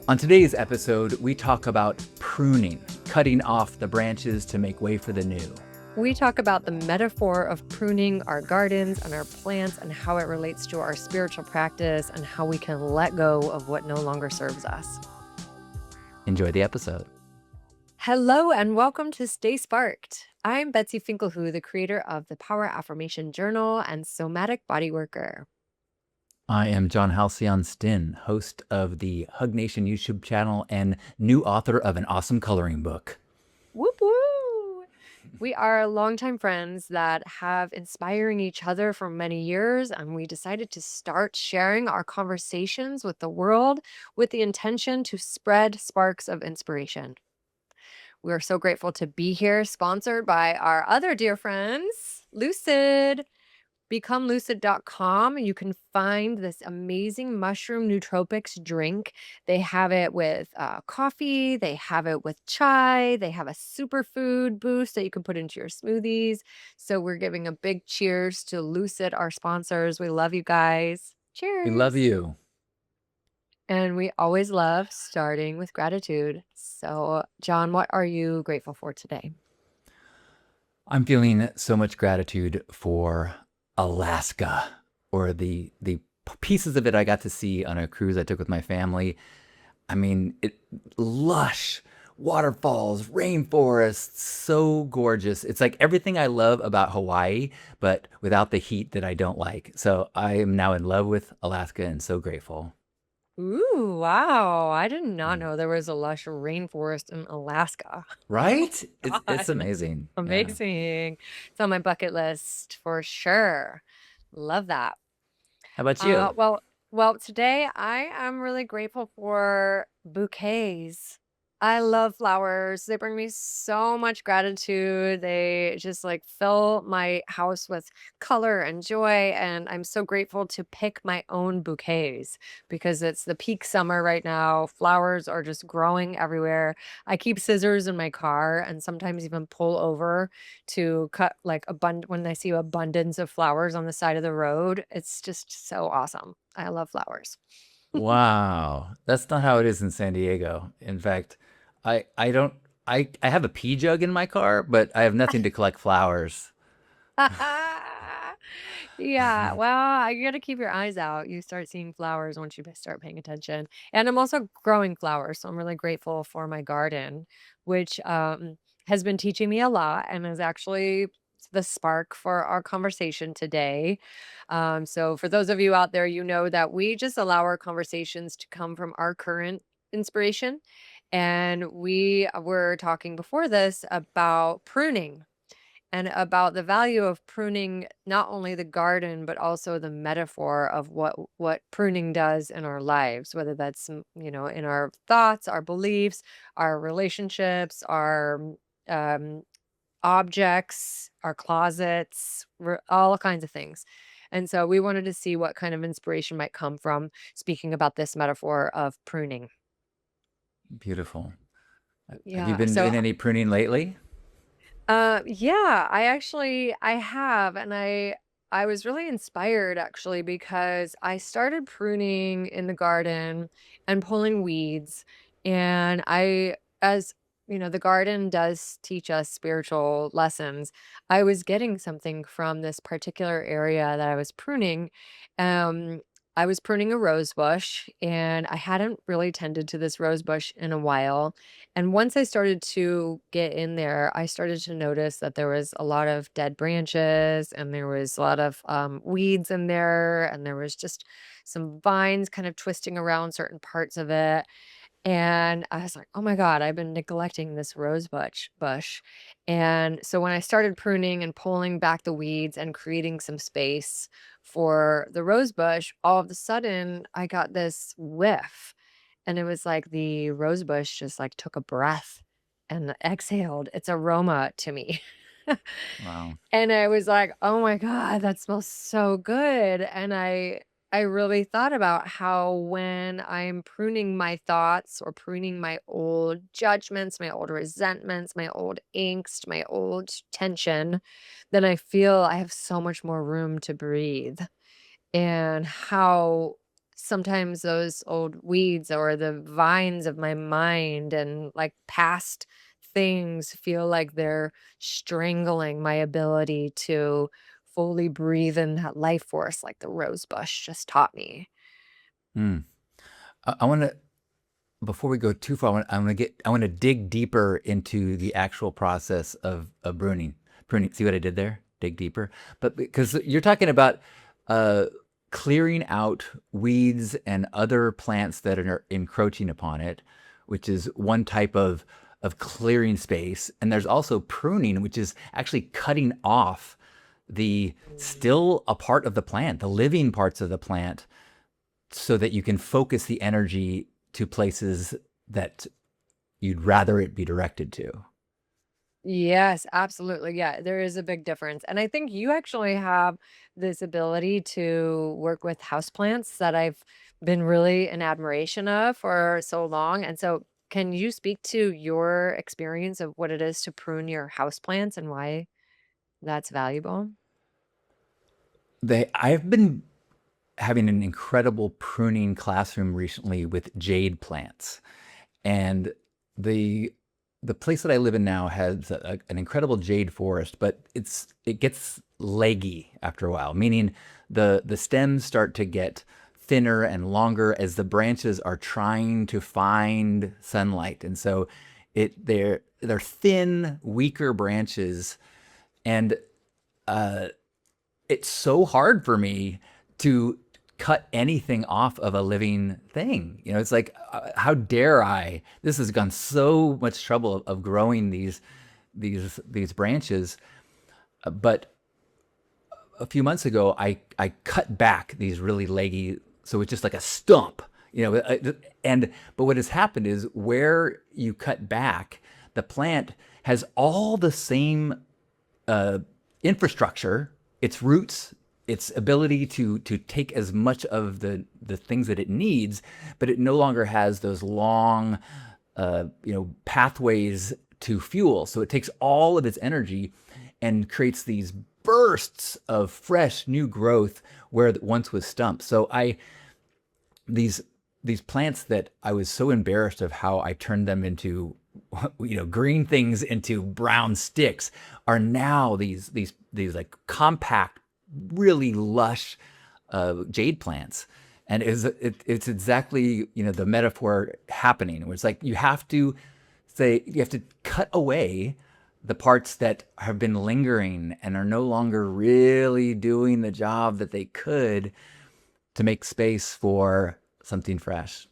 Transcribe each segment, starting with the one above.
On today's episode, we talk about pruning, cutting off the branches to make way for the new. We talk about the metaphor of pruning our gardens and our plants and how it relates to our spiritual practice and how we can let go of what no longer serves us. Enjoy the episode. Hello and welcome to Stay Sparked. I'm BETSY FINKLEHOO, the creator of the Power Affirmation Journal and Somatic Body Worker. I am John Halcyon Stinn, host of the Hug Nation YouTube channel and new author of an awesome coloring book. Whoop woo! We are longtime friends that have inspiring each other for many years, and we decided to start sharing our conversations with the world with the intention to spread sparks of inspiration. We are so grateful to be here, sponsored by our other dear friends, Lucid. BecomeLucid.com. You can find this amazing mushroom nootropics drink. They have it with coffee. They have it with chai. They have a superfood boost that you can put into your smoothies. So we're giving a big cheers to Lucid, our sponsors. We love you guys. Cheers. We love you. And we always love starting with gratitude. So, John, what are you grateful for today? I'm feeling so much gratitude for Alaska, or the pieces of it I got to see on a cruise I took with my family. I mean, lush waterfalls, rainforests, so gorgeous. It's like everything I love about Hawaii, but without the heat that I don't like. So I am now in love with Alaska and so grateful. Ooh, wow. I did not know there was a lush rainforest in Alaska. Right? It's God. amazing. Yeah. Amazing. It's on my bucket list for sure. Love that. How about you? Well, today I am really grateful for bouquets. I love flowers. They bring me so much gratitude. They just like fill my house with color and joy. And I'm so grateful to pick my own bouquets because it's the peak summer right now. Flowers are just growing everywhere. I keep scissors in my car and sometimes even pull over to cut like when I see abundance of flowers on the side of the road. It's just so awesome. I love flowers. Wow. That's not how it is in San Diego. In fact, I don't I have a pee jug in my car, but I have nothing to collect flowers. Yeah, well, you gotta keep your eyes out. You start seeing flowers once you start paying attention. And I'm also growing flowers, so I'm really grateful for my garden, which has been teaching me a lot and is actually the spark for our conversation today. So for those of you out there, you know that we just allow our conversations to come from our current inspiration. And we were talking before this about pruning and about the value of pruning not only the garden but also the metaphor of what pruning does in our lives, whether that's in our thoughts, our beliefs, our relationships, our um, objects, our closets, all kinds of things. And so we wanted to see what kind of inspiration might come from speaking about this metaphor of pruning. Beautiful. Have you Yeah. been So doing any pruning lately? Yeah, I have, and I was really inspired actually because I started pruning in the garden and pulling weeds, and as the garden does teach us spiritual lessons. I was getting something from this particular area that I was pruning. Um, I was pruning a rose bush, and I hadn't really tended to this rose bush in a while. And once I started to get in there, I started to notice that there was a lot of dead branches and there was a lot of weeds in there. And there was just some vines kind of twisting around certain parts of it. And I was like, oh my God, I've been neglecting this rose bush. And so when I started pruning and pulling back the weeds and creating some space for the rose bush, all of a sudden I got this whiff. And it was like the rose bush just like took a breath and exhaled its aroma to me. Wow. And I was like, "Oh my God, that smells so good." And I really thought about how when I'm pruning my thoughts or pruning my old judgments, my old resentments, my old angst, my old tension, then I feel I have so much more room to breathe. And how sometimes those old weeds or the vines of my mind and like past things feel like they're strangling my ability to fully breathe in that life force like the rose bush just taught me. Mm. I want to, before we go too far, I want to dig deeper into the actual process of pruning. See what I did there? Dig deeper. But because you're talking about uh, clearing out weeds and other plants that are encroaching upon it, which is one type of clearing space. And there's also pruning, which is actually cutting off the still a part of the plant, the living parts of the plant, so that you can focus the energy to places that you'd rather it be directed to. Yes, absolutely. Yeah, there is a big difference. And I think you actually have this ability to work with houseplants that I've been really in admiration of for so long. And so, can you speak to your experience of what it is to prune your houseplants and why that's valuable? I've been having an incredible pruning classroom recently with jade plants. And the the place that I live in now has an incredible jade forest, but it gets leggy after a while, meaning the stems start to get thinner and longer as the branches are trying to find sunlight. And so they're thin, weaker branches, and it's so hard for me to cut anything off of a living thing. You know, it's like, how dare I? This has gone so much trouble of growing these branches. But a few months ago, I cut back these really leggy, so it's just like a stump. You know, and but what has happened is where you cut back, the plant has all the same uh, infrastructure, its roots, its ability to take as much of the things that it needs, but it no longer has those long, pathways to fuel. So it takes all of its energy and creates these bursts of fresh new growth where it once was stumps. So I these these plants that I was so embarrassed of how I turned them into green things into brown sticks are now these like compact, really lush jade plants. And it's exactly the metaphor happening, where it's like you have to cut away the parts that have been lingering and are no longer really doing the job that they could, to make space for something fresh.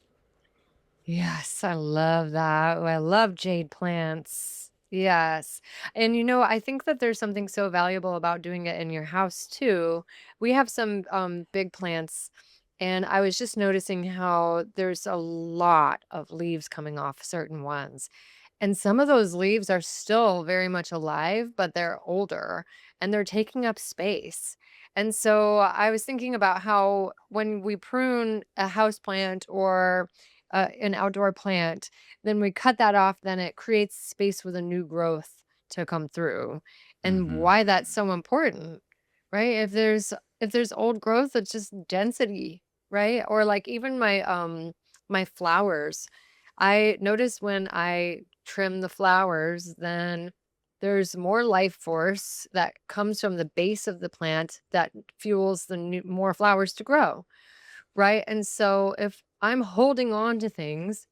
Yes, I love that. Oh, I love jade plants. Yes. And I think that there's something so valuable about doing it in your house too. We have some big plants and I was just noticing how there's a lot of leaves coming off certain ones. And some of those leaves are still very much alive, but they're older and they're taking up space. And so I was thinking about how when we prune a house plant or an outdoor plant, then we cut that off, then it creates space for the new growth to come through. And Mm-hmm. why that's so important, right? If there's old growth, it's just density, right? Or like even my flowers. I notice when I trim the flowers, then there's more life force that comes from the base of the plant that fuels the more flowers to grow, right? And so if I'm holding on to things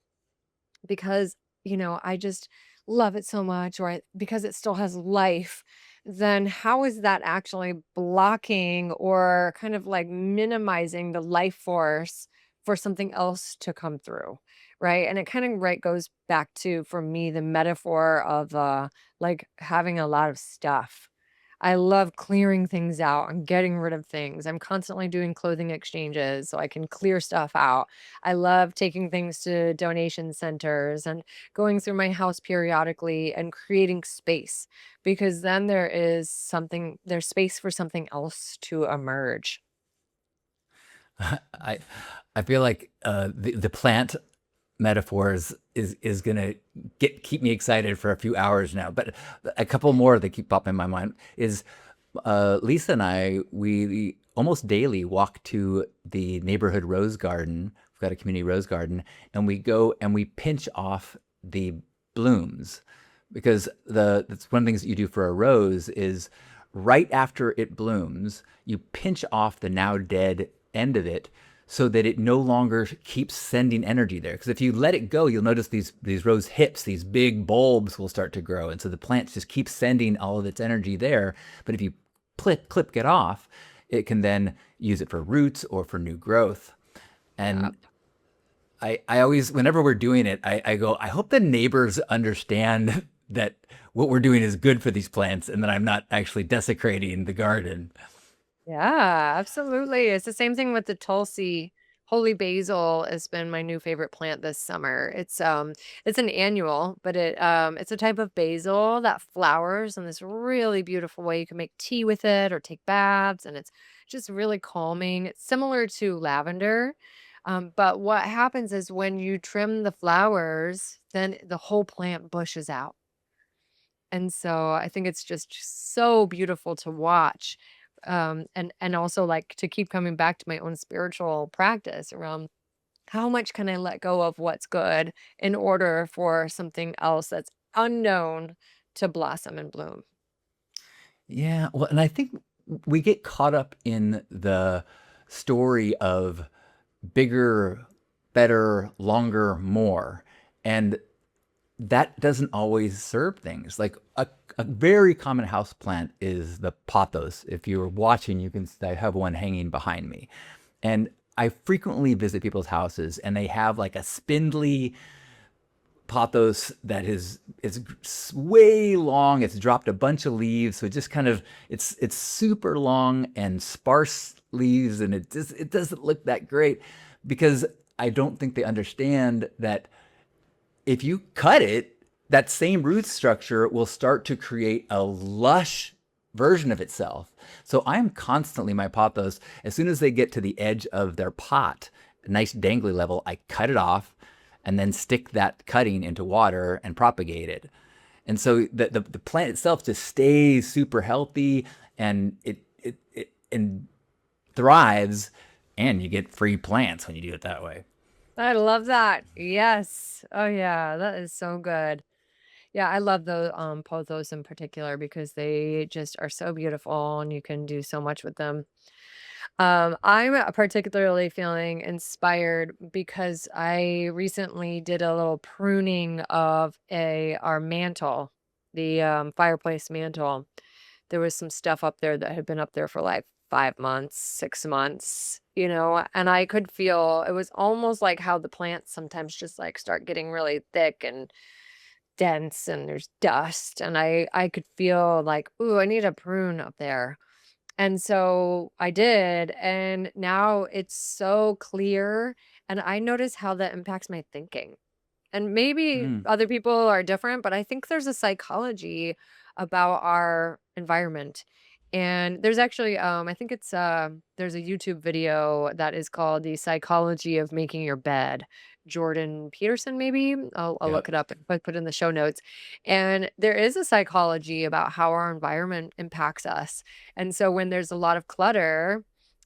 because, I just love it so much or because it still has life, then how is that actually blocking or kind of like minimizing the life force for something else to come through? Right. And it kind of right goes back to, for me, the metaphor of like having a lot of stuff. I love clearing things out and getting rid of things. I'm constantly doing clothing exchanges so I can clear stuff out. I love taking things to donation centers and going through my house periodically and creating space because then there's space for something else to emerge. I I feel like the plant metaphors is gonna get keep me excited for a few hours now. But a couple more that keep popping in my mind is Lisa and I, we almost daily walk to the neighborhood rose garden. We've got a community rose garden, and we go and we pinch off the blooms because that's one of the things that you do for a rose is right after it blooms, you pinch off the now dead end of it so that it no longer keeps sending energy there. Because if you let it go, you'll notice these rose hips, these big bulbs will start to grow, and so the plant just keeps sending all of its energy there. But if you clip it off, it can then use it for roots or for new growth. Yeah. And I always, whenever we're doing it, I go, I hope the neighbors understand that what we're doing is good for these plants and that I'm not actually desecrating the garden. Yeah, absolutely. It's the same thing with the Tulsi. Holy basil has been my new favorite plant this summer. It's an annual, but it's a type of basil that flowers in this really beautiful way. You can make tea with it or take baths, and it's just really calming. It's similar to lavender. But what happens is when you trim the flowers, then the whole plant bushes out. And so I think it's just so beautiful to watch. And also like to keep coming back to my own spiritual practice around how much can I let go of what's good in order for something else that's unknown to blossom and bloom. Yeah, well, and I think we get caught up in the story of bigger, better, longer, more. And that doesn't always serve things. Like a very common house plant is the pothos. If you're watching, you can I have one hanging behind me. And I frequently visit people's houses and they have like a spindly pothos that is it's way long. It's dropped a bunch of leaves, so it just kind of it's super long and sparse leaves, and it doesn't look that great because I don't think they understand that if you cut it, that same root structure will start to create a lush version of itself. So I'm constantly my pothos, as soon as they get to the edge of their pot, a nice dangly level, I cut it off and then stick that cutting into water and propagate it. And so the plant itself just stays super healthy and it and thrives, and you get free plants when you do it that way. I love that. Yes. Oh yeah, that is so good. Yeah, I love the pothos in particular because they just are so beautiful and you can do so much with them. I'm particularly feeling inspired because I recently did a little pruning of a our mantle, the fireplace mantle. There was some stuff up there that had been up there for like 5 months, 6 months, and I could feel it was almost like how the plants sometimes just like start getting really thick and dense and there's dust. And I could feel like, ooh, I need a prune up there. And so I did, and now it's so clear, and I notice how that impacts my thinking. And maybe Mm, other people are different, but I think there's a psychology about our environment. And there's actually, I think there's a YouTube video that is called The Psychology of Making Your Bed. Jordan Peterson, maybe. I'll yep. look it up and put it in the show notes. And there is a psychology about how our environment impacts us. And so when there's a lot of clutter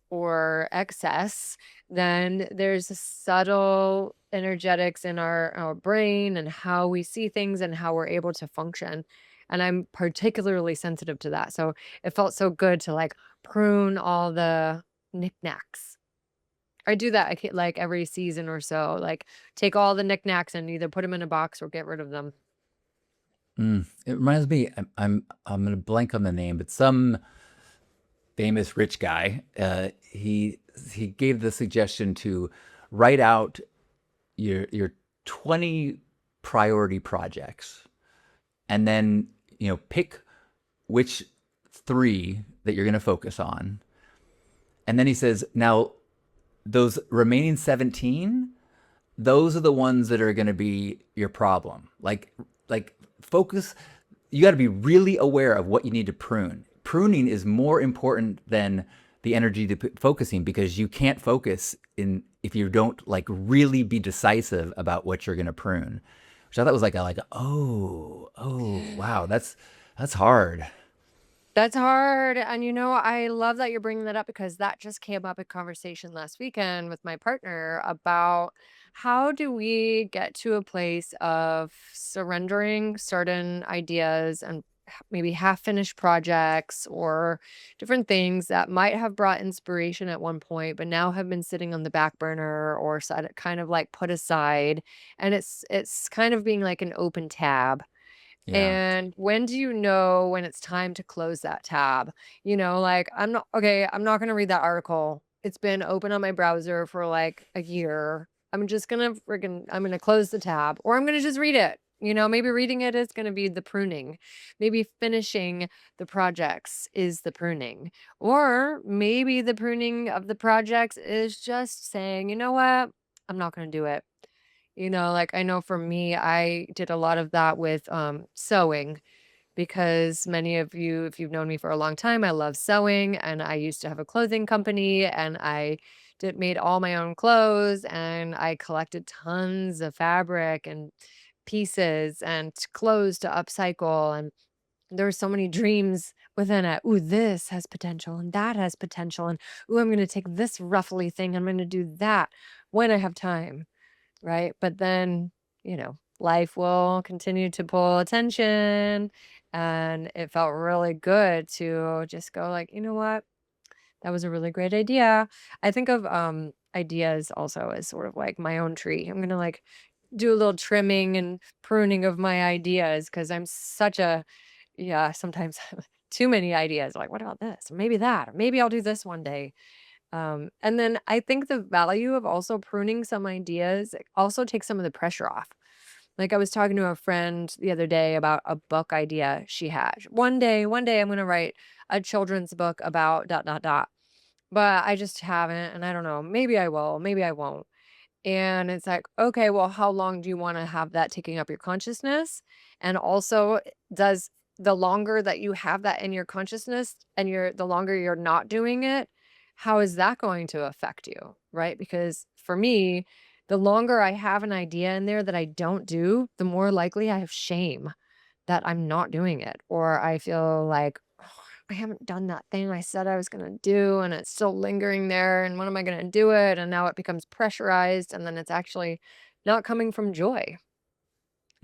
or excess, then there's a subtle energetics in our brain and how we see things and how we're able to function. And I'm particularly sensitive to that. So it felt so good to like prune all the knickknacks. I do that like every season or so, like take all the knickknacks and either put them in a box or get rid of them. It reminds me. I'm gonna blank on the name, but some famous rich guy. He gave the suggestion to write out your 20 priority projects, and then pick which three that you're gonna focus on, and then he says, now those remaining 17, those are the ones that are going to be your problem. Like focus, you got to be really aware of what you need to prune. Pruning is more important than the energy to focusing, because you can't focus in if you don't like really be decisive about what you're going to prune. Which I thought was like oh wow, that's hard. That's hard. And I love that you're bringing that up because that just came up in conversation last weekend with my partner about how do we get to a place of surrendering certain ideas and maybe half finished projects or different things that might have brought inspiration at one point, but now have been sitting on the back burner or kind of like put aside. And it's kind of being like an open tab. Yeah. And when do you know when it's time to close that tab? Like, I'm not gonna read that article. It's been open on my browser for like a year. I'm gonna close the tab or I'm gonna just read it. Maybe reading it is gonna be the pruning. Maybe finishing the projects is the pruning. Or maybe the pruning of the projects is just saying, you know what? I'm not gonna do it. Like I know for me, I did a lot of that with sewing because many of you, if you've known me for a long time, I love sewing and I used to have a clothing company and I did made all my own clothes and I collected tons of fabric and pieces and clothes to upcycle and there were so many dreams within it. Ooh, this has potential and that has potential and ooh, I'm going to take this ruffly thing, I'm going to do that when I have time. Right? But then, life will continue to pull attention, and it felt really good to just go like, "You know what? That was a really great idea." I think of, ideas also as sort of like my own tree. I'm gonna, like, do a little trimming and pruning of my ideas because 'cause I'm such a yeah, sometimes too many ideas, like, "What about this? Or maybe that, or maybe I'll do this one day." And then I think the value of also pruning some ideas also takes some of the pressure off. Like I was talking to a friend the other day about a book idea she had. One day I'm going to write a children's book about dot dot dot. But I just haven't and I don't know. Maybe I will, maybe I won't. And it's like, okay, well, how long do you want to have that taking up your consciousness? And also, does the longer that you have that in your consciousness and the longer you're not doing it, how is that going to affect you? Right? Because for me, the longer I have an idea in there that I don't do, the more likely I have shame that I'm not doing it, or I feel like, "Oh, I haven't done that thing I said I was gonna do, and it's still lingering there, and when am I gonna do it?" And now it becomes pressurized, and then it's actually not coming from joy.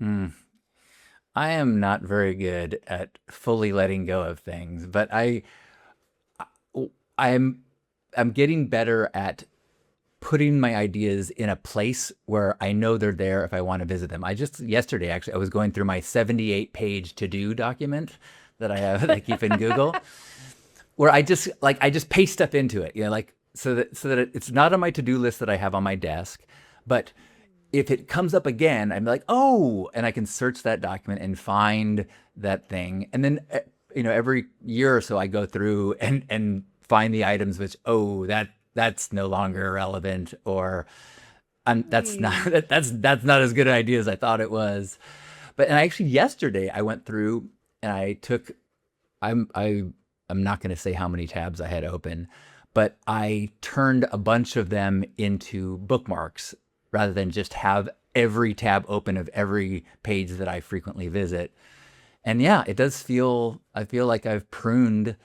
Mm. I am not very good at fully letting go of things, but I'm I'm getting better at putting my ideas in a place where I know they're there if I want to visit them. I just yesterday actually I was going through my 78-page to-do document that I have that I keep in Google, where I just paste stuff into it, like so that it's not on my to-do list that I have on my desk, but if it comes up again, I'm like, oh, and I can search that document and find that thing. And then, every year or so I go through and find the items which, oh, that's no longer relevant, or that's not Right. that's not as good an idea as I thought it was. And actually yesterday I went through and I took I'm not going to say how many tabs I had open, but I turned a bunch of them into bookmarks rather than just have every tab open of every page that I frequently visit. And yeah, I feel like I've pruned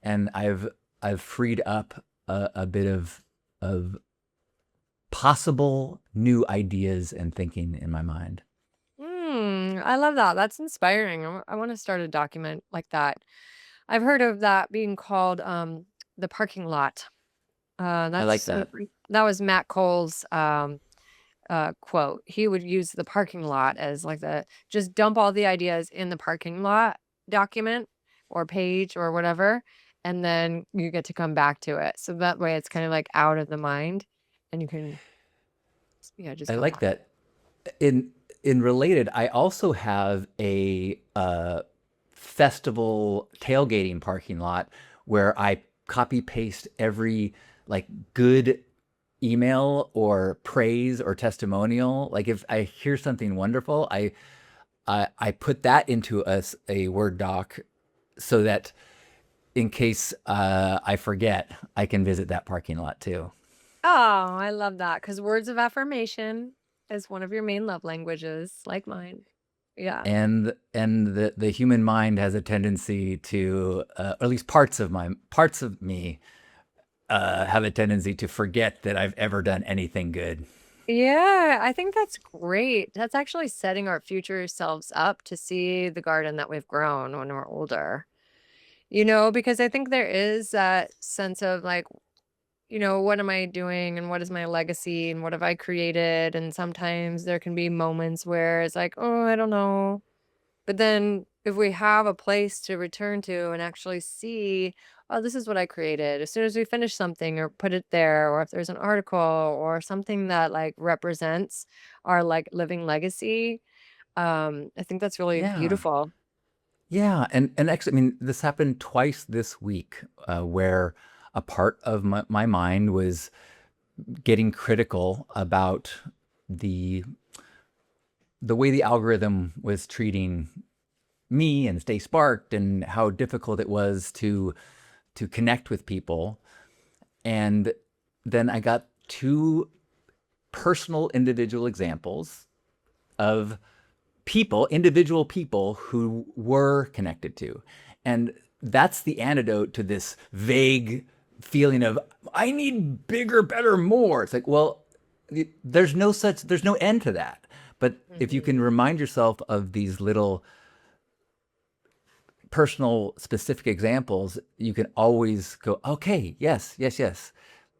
and I've freed up a bit of possible new ideas and thinking in my mind. I love that. That's inspiring. I want to start a document like that. I've heard of that being called the parking lot. I like that. That was Matt Cole's quote. He would use the parking lot as like the just dump all the ideas in the parking lot document or page or whatever, and then you get to come back to it. So that way it's kind of like out of the mind and you can, yeah, just I go like back. that. in in related, I also have a festival tailgating parking lot where I copy paste every like good email or praise or testimonial. Like if I hear something wonderful, I put that into a Word doc so that in case I forget, I can visit that parking lot too. Oh, I love that because words of affirmation is one of your main love languages, like mine. Yeah. and the human mind has a tendency to, or at least parts of me, have a tendency to forget that I've ever done anything good. Yeah, I think that's great. That's actually setting our future selves up to see the garden that we've grown when we're older. Because I think there is that sense of like, what am I doing and what is my legacy and what have I created? And sometimes there can be moments where it's like, oh, I don't know. But then if we have a place to return to and actually see, oh, this is what I created. As soon as we finish something or put it there, or if there's an article or something that like represents our like living legacy, I think that's really Yeah. beautiful. Yeah, and actually, I mean, this happened twice this week, where a part of my mind was getting critical about the the way the algorithm was treating me and Stay Sparked, and how difficult it was to connect with people. And then I got two personal individual examples of individual people who were connected to. And that's the antidote to this vague feeling of, I need bigger, better, more. It's like, well, there's no end to that. But if you can Mhm. remind yourself of these little personal, specific examples, you can always go, okay, yes, yes, yes.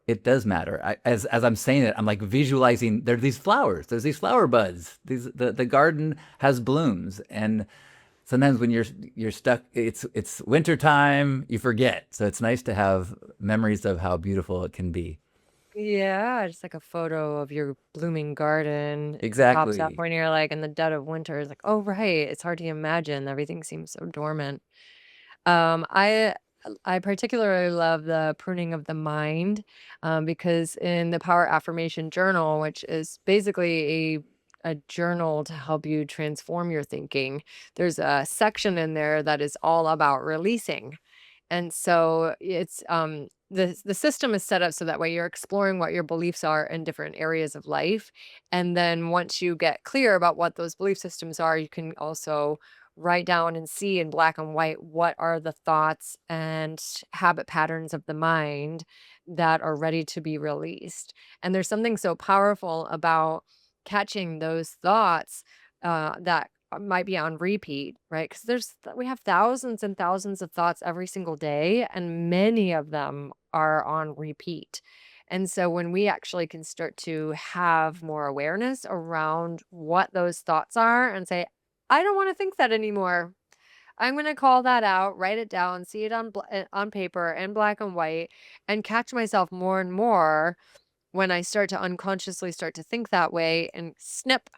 It does matter. As I'm saying it, I'm like visualizing. There are these flowers. There's these flower buds. The garden has blooms, and sometimes when you're stuck, it's winter time. You forget. So it's nice to have memories of how beautiful it can be. Yeah, just like a photo of your blooming garden pops up Exactly. when you're like in the dead of winter. It's like, oh, right. It's hard to imagine. Everything seems so dormant. Um, I I particularly love the pruning of the mind, because in the Power Affirmation Journal, which is basically a journal to help you transform your thinking, there's a section in there that is all about releasing. And so it's the system is set up so that way you're exploring what your beliefs are in different areas of life. And then once you get clear about what those belief systems are, you can also write down and see in black and white what are the thoughts and habit patterns of the mind that are ready to be released. And there's something so powerful about catching those thoughts that might be on repeat, right? Because we have thousands and thousands of thoughts every single day, and many of them are on repeat. And so when we actually can start to have more awareness around what those thoughts are and say, I don't want to think that anymore. I'm going to call that out, write it down, see it on paper in black and white, and catch myself more and more when I start to unconsciously start to think that way and snip.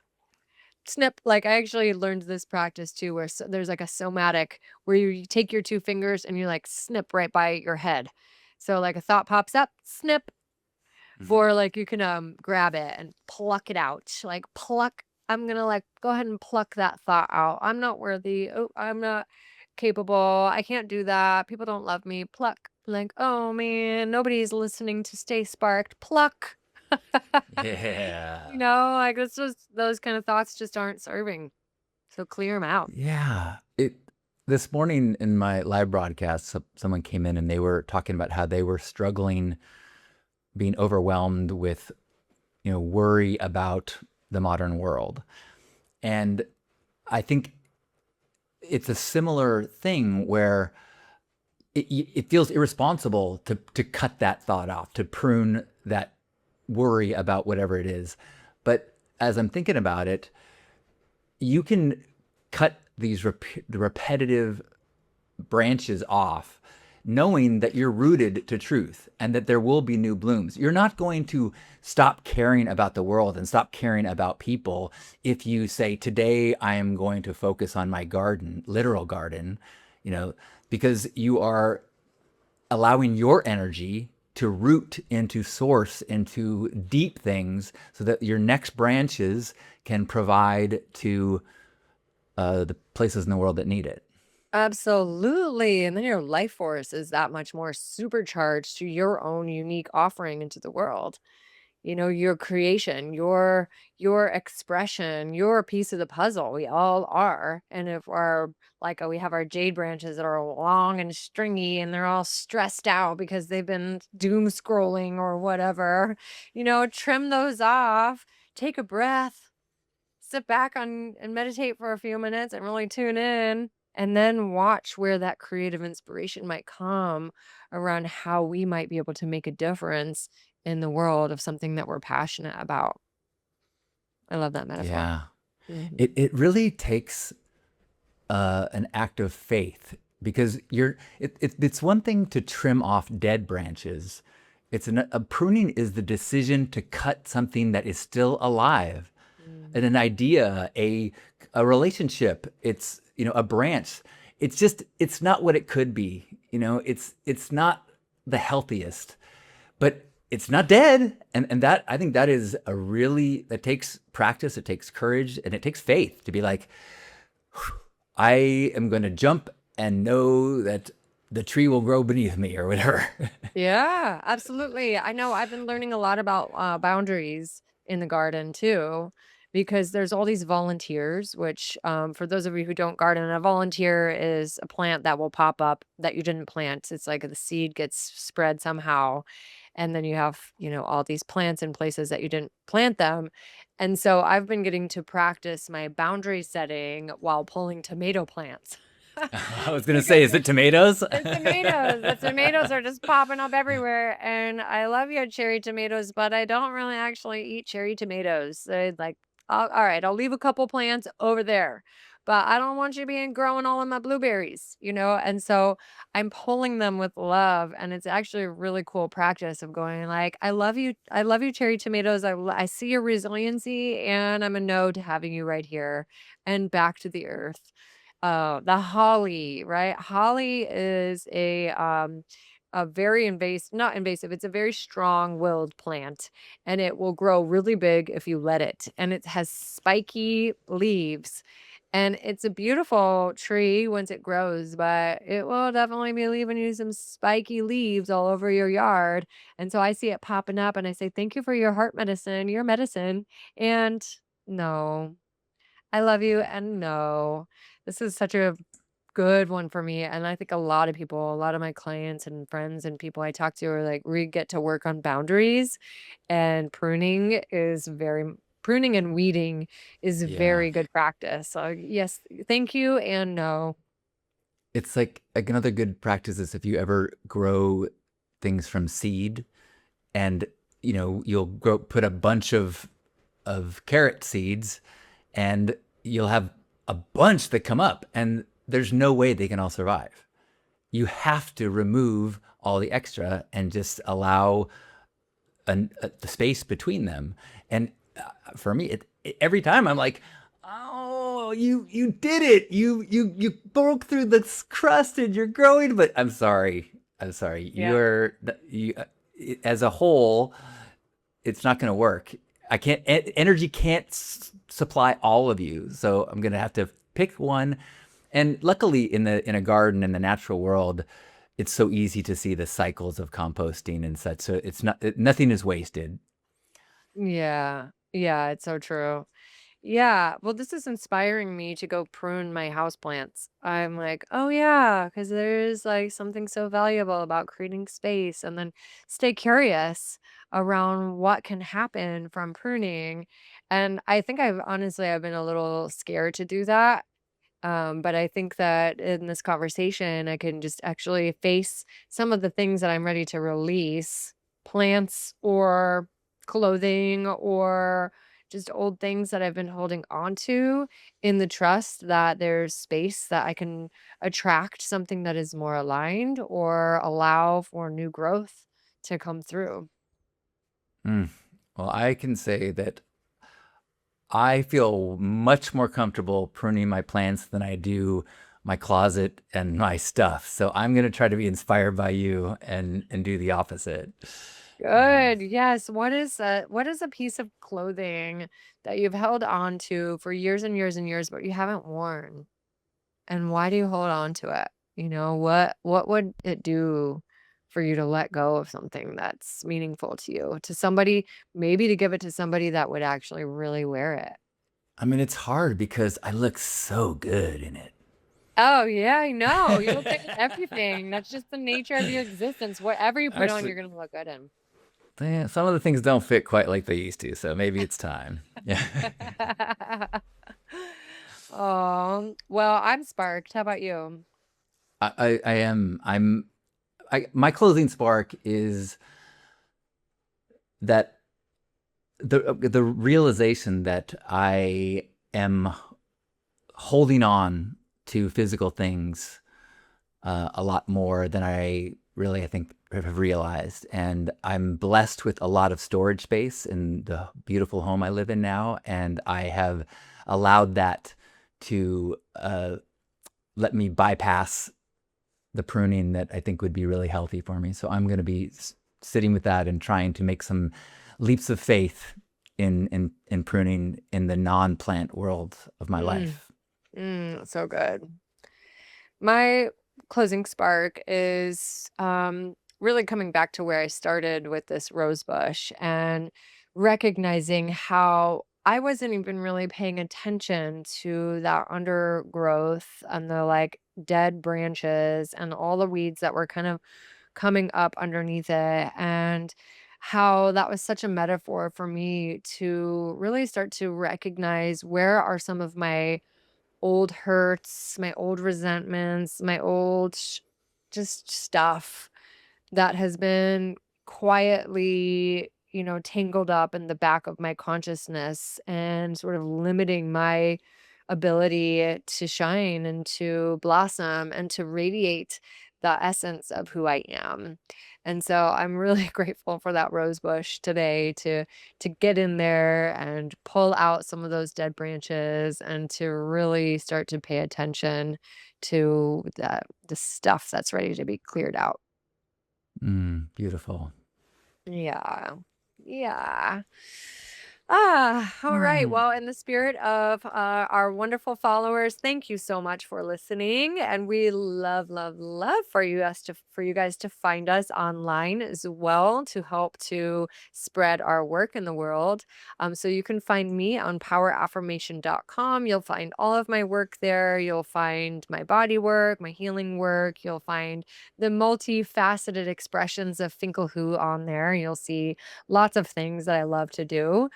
Like, I actually learned this practice too, where there's like a somatic where you take your two fingers and you like snip right by your head. So like a thought pops up, snip, Mhm. or like you can grab it and pluck it out. Like pluck. I'm gonna like go ahead and pluck that thought out. I'm not worthy. Oh, I'm not capable. I can't do that. People don't love me. Pluck. Like, oh man, nobody's listening to Stay Sparked. Pluck. Yeah. Like it's just those kind of thoughts just aren't serving. So clear them out. Yeah. This morning in my live broadcast, someone came in and they were talking about how they were struggling, being overwhelmed with, worry about the modern world. And I think it's a similar thing where it feels irresponsible to cut that thought off, to prune that worry about whatever it is. But as I'm thinking about it, you can cut the repetitive branches off, knowing that you're rooted to truth and that there will be new blooms. You're not going to stop caring about the world and stop caring about people if you say, today I am going to focus on my garden, literal garden, you know, because you are allowing your energy to root into source, into deep things, so that your next branches can provide to the places in the world that need it. Absolutely. And then your life force is that much more supercharged to your own unique offering into the world. your creation, your expression, you're a piece of the puzzle. We all are. And if our like we have our jade branches that are long and stringy and they're all stressed out because they've been doom scrolling or whatever, trim those off, take a breath, sit back on and meditate for a few minutes and really tune in, and then watch where that creative inspiration might come around how we might be able to make a difference in the world of something that we're passionate about. I love that metaphor. Yeah. Mhm. It really takes an act of faith, because it's one thing to trim off dead branches. A pruning is the decision to cut something that is still alive, and Mm. an idea, a relationship. It's a branch. It's not what it could be. It's not the healthiest, but it's not dead. And that, I think, that takes practice, it takes courage, and it takes faith to be like, I am going to jump and know that the tree will grow beneath me, or whatever. Yeah, absolutely. I know I've been learning a lot about boundaries in the garden too, because there's all these volunteers, which, for those of you who don't garden, a volunteer is a plant that will pop up that you didn't plant. It's like the seed gets spread somehow. And then you have, all these plants in places that you didn't plant them. And so I've been getting to practice my boundary setting while pulling tomato plants. I was going to say, Because is it tomatoes? it's tomatoes. The tomatoes are just popping up everywhere, and I love your cherry tomatoes, but I don't really actually eat cherry tomatoes. They like, all right, I'll leave a couple plants over there, but I don't want you being growing all of my blueberries. And so I'm pulling them with love, and it's actually a really cool practice of going like, I love you, cherry tomatoes. I see your resiliency, and I'm a no to having you right here and back to the earth. Oh, the holly, right? Holly is a very invasive, not invasive, it's a very strong-willed plant, and it will grow really big if you let it. And it has spiky leaves. And it's a beautiful tree once it grows, but it will definitely be leaving you some spiky leaves all over your yard. And so I see it popping up and I say, "Thank you for your heart medicine, your medicine." And no. I love you, and no. This is such a good one for me, and I think a lot of people, a lot of my clients and friends and people I talk to are like, we get to work on boundaries, and pruning and weeding is Yeah. very good practice. So, yes, thank you and no. It's like another good practice is, if you ever grow things from seed, and you'll put a bunch of carrot seeds, and you'll have a bunch that come up, and there's no way they can all survive. You have to remove all the extra and just allow the space between them. And for me, every time I'm like, oh, you did it. You broke through the crust and you're growing. But I'm sorry. Yeah. You as a whole, it's not going to work. I can't. Energy can't supply all of you, so I'm going to have to pick one. And luckily, in a garden in the natural world, it's so easy to see the cycles of composting and such. So nothing is wasted. Yeah. Yeah, it's so true. Yeah, well, this is inspiring me to go prune my houseplants. I'm like, oh yeah, because there's like something so valuable about creating space and then stay curious around what can happen from pruning. And I think I've been a little scared to do that. But I think that in this conversation, I can just actually face some of the things that I'm ready to release, plants or clothing or just old things that I've been holding on to, in the trust that there's space that I can attract something that is more aligned or allow for new growth to come through. Mm. Well, I can say that I feel much more comfortable pruning my plants than I do my closet and my stuff. So I'm going to try to be inspired by you and do the opposite. Yeah. Good. Yes. What is a piece of clothing that you've held on to for years and years and years, but you haven't worn? And why do you hold on to it? What would it do? for you to let go of something that's meaningful to you, to somebody, maybe to give it to somebody that would actually really wear it. I mean, it's hard because I look so good in it. Oh, yeah, I know. You look good in everything. That's just the nature of your existence. Whatever you put on, Actually, you're gonna look good in. some of the things don't fit quite like they used to, so maybe it's time. Yeah. Well, I'm sparked. How about you? I am. My closing spark is that the realization that I am holding on to physical things a lot more than I think have realized. And I'm blessed with a lot of storage space in the beautiful home I live in now, and I have allowed that to let me bypass the pruning that I think would be really healthy for me. So I'm going to be sitting with that and trying to make some leaps of faith in pruning in the non-plant world of my Mm, life. so good. My closing spark is really coming back to where I started with this rose bush and recognizing how I wasn't even really paying attention to that undergrowth and the like dead branches and all the weeds that were kind of coming up underneath it, and how that was such a metaphor for me to really start to recognize where are some of my old hurts, my old resentments, my old just stuff that has been quietly, tangled up in the back of my consciousness and sort of limiting my ability to shine and to blossom and to radiate the essence of who I am. And so I'm really grateful for that rose bush today to get in there and pull out some of those dead branches and to really start to pay attention to the stuff that's ready to be cleared out. Beautiful. Yeah. Yeah. All right. Um, Well, in the spirit of our wonderful followers, thank you so much for listening, and we love, love, love for you guys to find us online as well to help to spread our work in the world. So you can find me on poweraffirmation.com. You'll find all of my work there. You'll find my body work, my healing work. You'll find the multifaceted expressions of Finklehoo on there. You'll see lots of things that I love to do.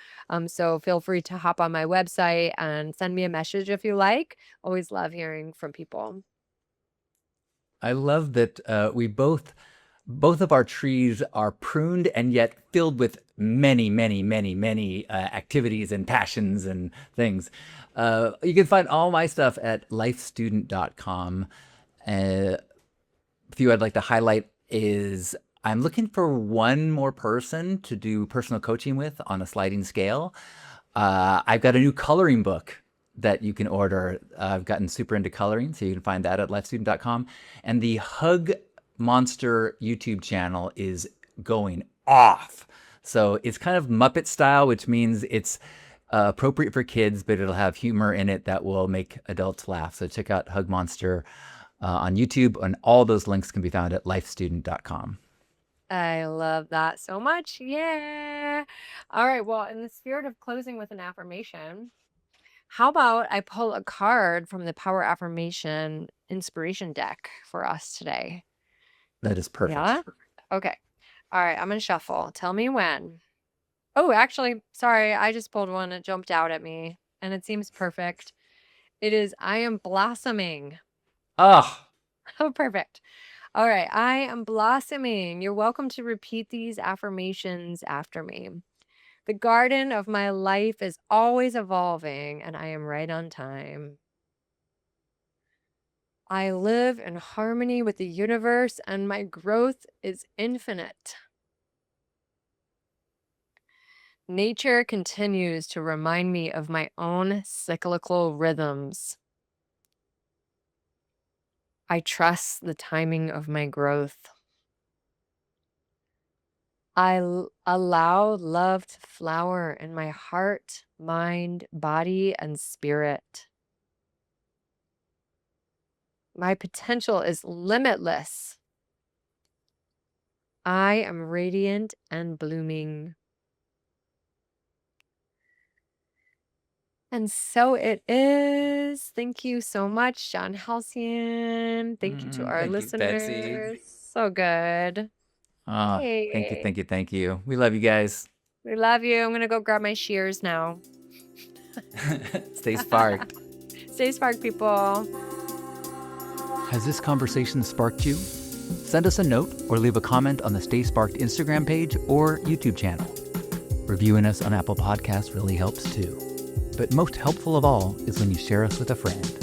So feel free to hop on my website and send me a message if you like. Always love hearing from people. I love that both of our trees are pruned and yet filled with many, many, many, many activities and passions and things. You can find all my stuff at lifestudent.com. A few I'd like to highlight is I'm looking for one more person to do personal coaching with on a sliding scale. I've got a new coloring book that you can order. I've gotten super into coloring, so you can find that at lifestudent.com. And the Hug Monster YouTube channel is going off. So it's kind of Muppet style, which means it's appropriate for kids, but it'll have humor in it that will make adults laugh. So check out Hug Monster on YouTube, and all those links can be found at lifestudent.com. I love that so much. Yeah. All right. Well, in the spirit of closing with an affirmation, how about I pull a card from the Power Affirmation inspiration deck for us today? That is perfect. Yeah. Okay. All right. I'm going to shuffle. Tell me when. Oh, actually, sorry. I just pulled one. It jumped out at me and it seems perfect. It is I am blossoming. Ah, Oh, perfect. All right. I am blossoming. You're welcome to repeat these affirmations after me. The garden of my life is always evolving, and I am right on time. I live in harmony with the universe, and my growth is infinite. Nature continues to remind me of my own cyclical rhythms. I trust the timing of my growth. Allow love to flower in my heart, mind, body, and spirit. My potential is limitless. I am radiant and blooming. And so it is. Thank you so much, John Halcyon. Thank you to our Thank you, Betsy. listeners. So good. Thank you, Hey, thank you, thank you. We love you guys. we love you. I'm gonna go grab my shears now. Stay sparked. Stay spark, people. Has this conversation sparked you? Send us a note or leave a comment on the Stay Sparked Instagram page or YouTube channel. Reviewing us on Apple Podcasts really helps too. But most helpful of all is when you share us with a friend.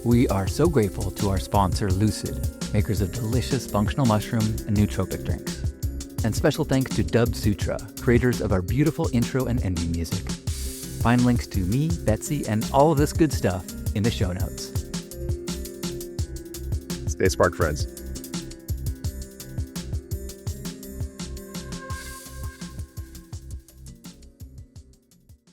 We are so grateful to our sponsor, Lucid, makers of delicious functional mushroom and nootropic drinks. And special thanks to Dub Sutra, creators of our beautiful intro and ending music. Find links to me, Betsy, and all of this good stuff in the show notes. Stay sparked, friends.